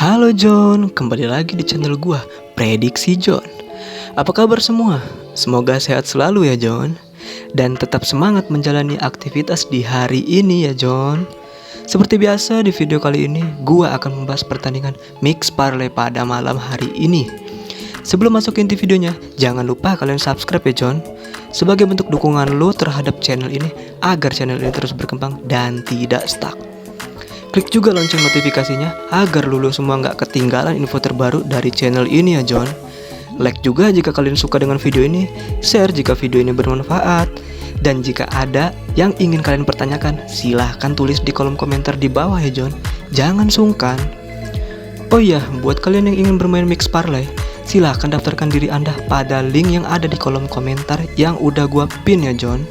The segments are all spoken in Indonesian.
Halo John, kembali lagi di channel gua, Prediksi John. Apa kabar semua? Semoga sehat selalu ya John. Dan tetap semangat menjalani aktivitas di hari ini ya John. Seperti biasa di video kali ini, gua akan membahas pertandingan Mix Parlay pada malam hari ini. Sebelum masuk inti videonya, jangan lupa kalian subscribe ya John, sebagai bentuk dukungan lo terhadap channel ini agar channel ini terus berkembang dan tidak stuck. Klik juga lonceng notifikasinya agar lo semua nggak ketinggalan info terbaru dari channel ini ya John. Like juga jika kalian suka dengan video ini, share jika video ini bermanfaat, dan jika ada yang ingin kalian pertanyakan, silahkan tulis di kolom komentar di bawah ya John. Jangan sungkan. Oh iya, buat kalian yang ingin bermain Mix Parlay, silahkan daftarkan diri Anda pada link yang ada di kolom komentar yang udah gua pin ya John.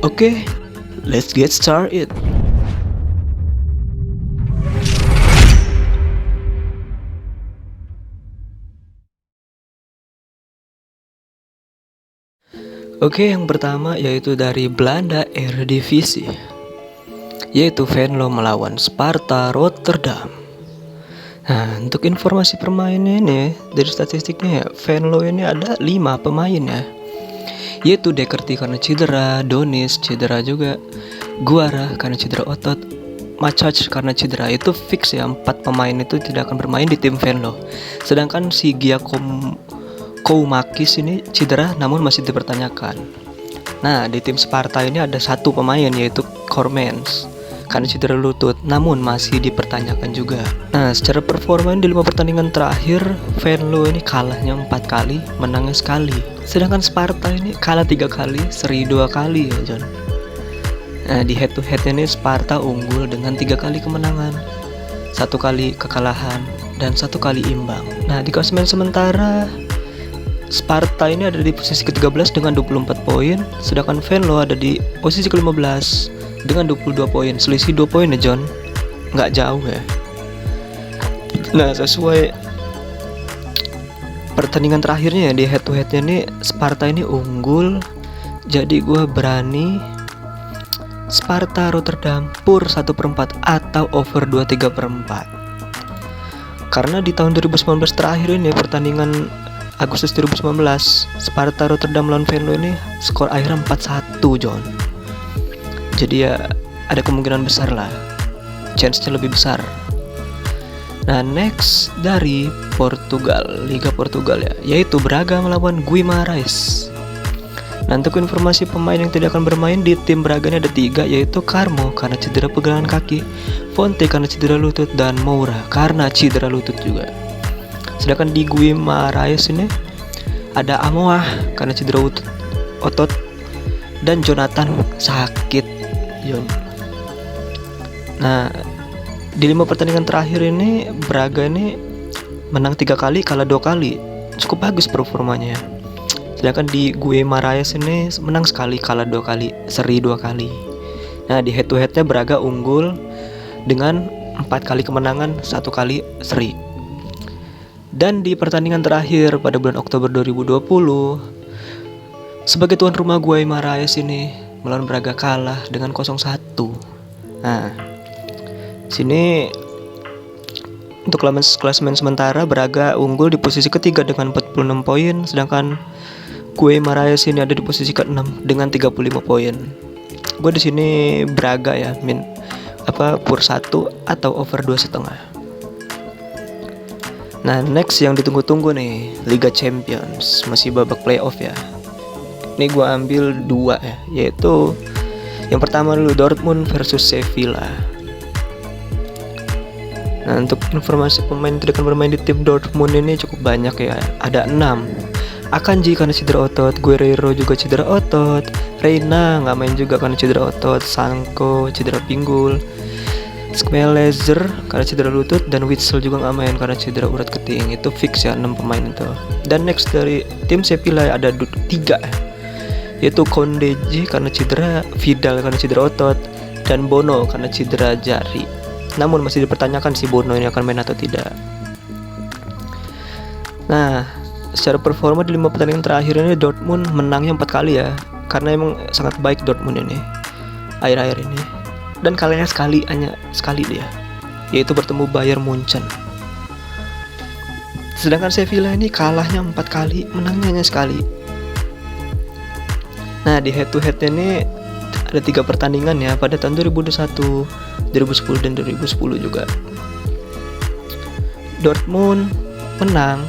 Oke, let's get started. Oke, yang pertama yaitu dari Belanda Eredivisie, yaitu Venlo melawan Sparta Rotterdam. Nah, untuk informasi permainnya ini dari statistiknya ya, Venlo ini ada 5 pemain ya, yaitu Dekerti karena cedera, Donis cedera juga, Guara karena cedera otot, Macac karena cedera. Itu fix ya, 4 pemain itu tidak akan bermain di tim Venlo. Sedangkan si Koumakis ini cedera namun masih dipertanyakan. Nah, di tim Sparta ini ada 1 pemain yaitu Kormens karena cedera lutut namun masih dipertanyakan juga. Nah, secara performa di 5 pertandingan terakhir, Venlo ini kalahnya 4 kali, menangnya sekali. Sedangkan Sparta ini kalah 3 kali, seri 2 kali ya John. Nah, di head to head ini Sparta unggul dengan 3 kali kemenangan, 1 kali kekalahan, dan 1 kali imbang. Nah, di klasemen sementara Sparta ini ada di posisi ke-13 dengan 24 poin, sedangkan Venlo ada di posisi ke-15 dengan 22 poin. Selisih 2 poin ya John, nggak jauh ya. Nah, sesuai pertandingan terakhirnya ya, di head to headnya nih Sparta ini unggul. Jadi gue berani Sparta Rotterdam pur 1/4 atau over 23/4. Karena di tahun 2019 terakhir ini pertandingan Agustus 2019, Sparta Rotterdam lawan Venlo ini skor akhirnya 4-1 John. Jadi ya ada kemungkinan besar lah, chance-nya lebih besar. Nah, next dari Portugal, Liga Portugal ya, yaitu Braga melawan Guimarães. Nah, untuk informasi pemain yang tidak akan bermain di tim Braga ini ada 3, yaitu Carmo karena cedera pergelangan kaki, Fonte karena cedera lutut, dan Moura karena cedera lutut juga. Sedangkan di Guimarães ini ada Amoah karena cedera otot, dan Jonathan sakit John. Nah, di 5 pertandingan terakhir ini Braga ini menang 3 kali, kalah 2 kali. Cukup bagus performanya. Sedangkan di Guimarães ini menang sekali, kalah 2 kali, seri 2 kali. Nah, di head to headnya Braga unggul dengan 4 kali kemenangan, 1 kali seri. Dan di pertandingan terakhir pada bulan Oktober 2020, sebagai tuan rumah Guimarães ini melawan Braga kalah dengan 0-1. Nah, sini untuk klasemen sementara Braga unggul di posisi ketiga dengan 46 poin, sedangkan Guimarães ini ada di posisi ke-6 dengan 35 poin. Gue di sini Braga ya, pur 1 atau over 2,5. Nah, next yang ditunggu-tunggu nih, Liga Champions, masih babak playoff ya. Ini gue ambil 2 ya, yaitu yang pertama dulu Dortmund versus Sevilla. Nah, untuk informasi pemain yang tidak akan bermain di tim Dortmund ini cukup banyak ya, ada 6. Akanji karena cedera otot, Guerreiro juga cedera otot, Reina nggak main juga karena cedera otot, Sanko cedera pinggul, Schmelzer karena cedera lutut, dan Witsel juga nggak main karena cedera urat keting. Itu fix ya 6 pemain itu. Dan next dari tim Sevilla ada 3, yaitu Kondeji karena cedera, Vidal karena cedera otot, dan Bono karena cedera jari. Namun masih dipertanyakan si Bono ini akan main atau tidak. Nah, secara performa di 5 pertandingan terakhir ini Dortmund menangnya 4 kali ya, karena emang sangat baik Dortmund ini akhir-akhir ini. Dan kalahnya hanya sekali dia, yaitu bertemu Bayern Munchen. Sedangkan Sevilla ini kalahnya 4 kali, menangnya hanya sekali. Nah, di head to head ini ada 3 pertandingan ya pada tahun 2021, 2010 dan 2010 juga. Dortmund menang,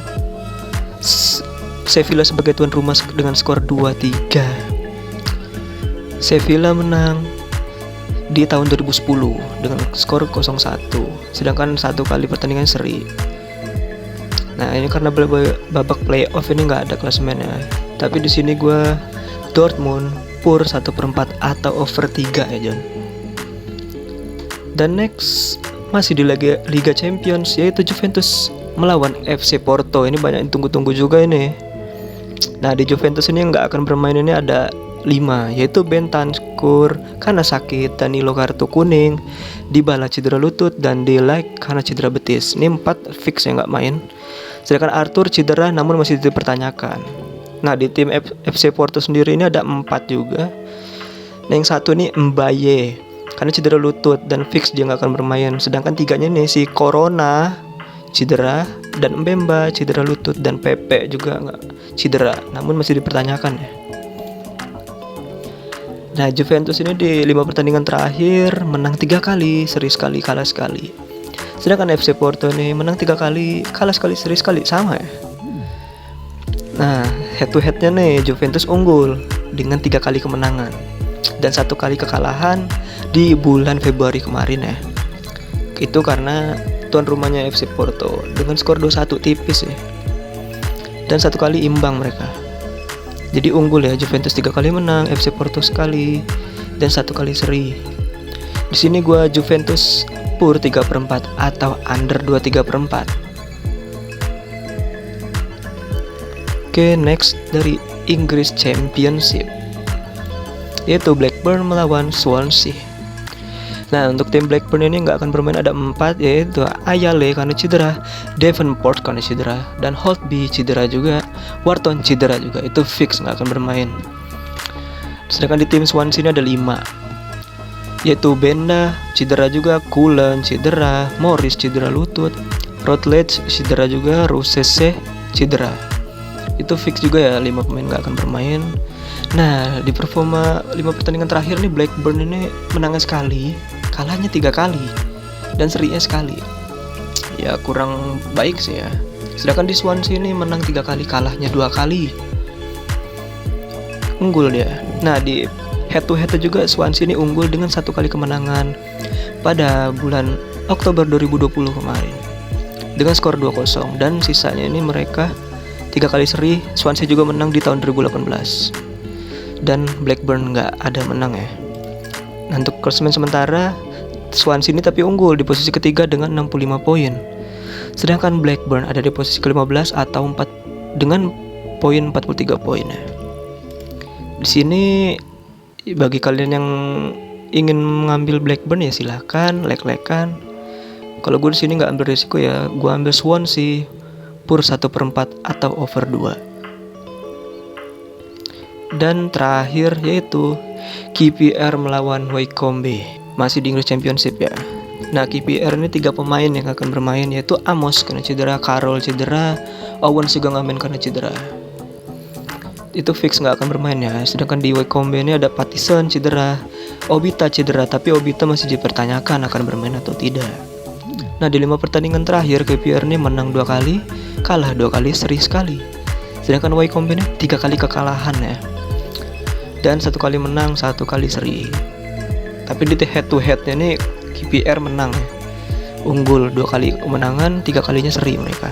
Sevilla sebagai tuan rumah dengan skor 2-3. Sevilla menang di tahun 2010 dengan skor 0-1, sedangkan 1 kali pertandingan seri. Nah, ini karena babak playoff ini nggak ada klasemennya. Tapi di sini gue Dortmund pur 1/4 atau over 3 ya John. Dan next masih di Liga Champions, yaitu Juventus melawan FC Porto. Ini banyak yang tunggu-tunggu juga ini. Nah, di Juventus ini yang nggak akan bermain ini ada 5, yaitu Bentancur karena sakit, Danilo kartu kuning, Dybala cedera lutut, dan De Ligt karena cedera betis. Ini 4 fix yang nggak main. Sedangkan Arthur cedera namun masih dipertanyakan. Nah, di tim FC Porto sendiri ini ada 4 juga. Nah, yang satu nih Mbaye karena cedera lutut dan fix dia nggak akan bermain. Sedangkan 3-nya nih si Corona cedera, dan Mbemba cedera lutut, dan Pepe juga nggak cedera namun masih dipertanyakan ya. Nah, Juventus ini di 5 pertandingan terakhir menang 3 kali, seri sekali, kalah sekali. Sedangkan FC Porto ini menang 3 kali, kalah sekali, seri sekali, sama ya. Nah, head to headnya nih Juventus unggul dengan 3 kali kemenangan dan 1 kali kekalahan di bulan Februari kemarin ya. Itu karena tuan rumahnya FC Porto dengan skor 2-1 tipis ya. Dan 1 kali imbang mereka. Jadi unggul ya, Juventus 3 kali menang, FC Porto sekali, dan 1 kali seri. Di sini gua Juventus pur 3/4 atau under 2/3. Oke, next dari Inggris Championship, yaitu Blackburn melawan Swansea. Nah, untuk tim Blackburn ini nggak akan bermain ada 4, yaitu Ayale karena cedera, Davenport karena cedera, dan Holtby cedera juga, Wharton cedera juga. Itu fix nggak akan bermain. Sedangkan di tim Swansea ini ada 5, yaitu Benda cedera juga, Cullen cedera, Morris cedera lutut, Routledge cedera juga, Rusese cedera. Itu fix juga ya, 5 pemain nggak akan bermain. Nah, di performa 5 pertandingan terakhir nih Blackburn ini menangnya sekali, kalahnya 3 kali, dan serinya sekali. Ya kurang baik sih ya. Sedangkan di Swansea ini menang 3 kali, kalahnya 2 kali. Unggul dia. Nah, di head to head juga Swansea ini unggul dengan 1 kali kemenangan pada bulan Oktober 2020 kemarin dengan skor 2-0, dan sisanya ini mereka 3 kali seri. Swansea juga menang di tahun 2018. Dan Blackburn nggak ada menang ya. Nah, untuk klasemen sementara Swansea ini tapi unggul di posisi ketiga dengan 65 poin. Sedangkan Blackburn ada di posisi ke-15 atau 4 dengan poin 43 poin ya. Di sini bagi kalian yang ingin mengambil Blackburn ya silahkan lek-lekan. Kalau gue di sini nggak ambil risiko ya, gue ambil Swansea pur 1/4 atau over 2. Dan terakhir yaitu KPR melawan Wycombe, masih di English Championship ya. Nah, KPR ini 3 pemain yang akan bermain, yaitu Amos karena cedera, Carroll cedera, Owens juga nggak main karena cedera. Itu fix nggak akan bermain ya. Sedangkan di Wycombe ini ada Pattison cedera, Obita cedera, tapi Obita masih dipertanyakan akan bermain atau tidak. Nah, di 5 pertandingan terakhir KPR ini menang 2 kali, kalah 2 kali, seri sekali. Sedangkan Wycombe ini 3 kali kekalahan ya, dan 1 kali menang, 1 kali seri. Tapi di head to headnya nih KPR menang ya, unggul 2 kali kemenangan, 3 kalinya seri mereka.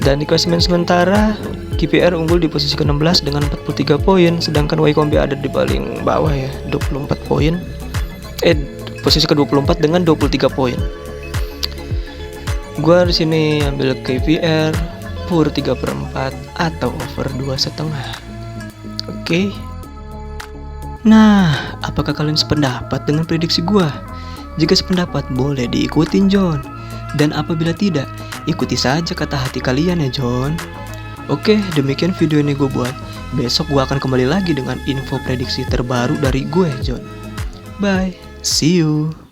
Dan di klasemen sementara KPR unggul di posisi ke-16 dengan 43 poin, sedangkan Wycombe ada di paling bawah ya, 24 poin. Posisi ke-24 dengan 23 poin. Gua di sini ambil KPR pur 3/4 atau over 2,5. Oke. Nah, apakah kalian sependapat dengan prediksi gua? Jika sependapat boleh diikutin John. Dan apabila tidak, ikuti saja kata hati kalian ya John. Oke, demikian video ini gue buat. Besok gue akan kembali lagi dengan info prediksi terbaru dari gue John. Bye, see you.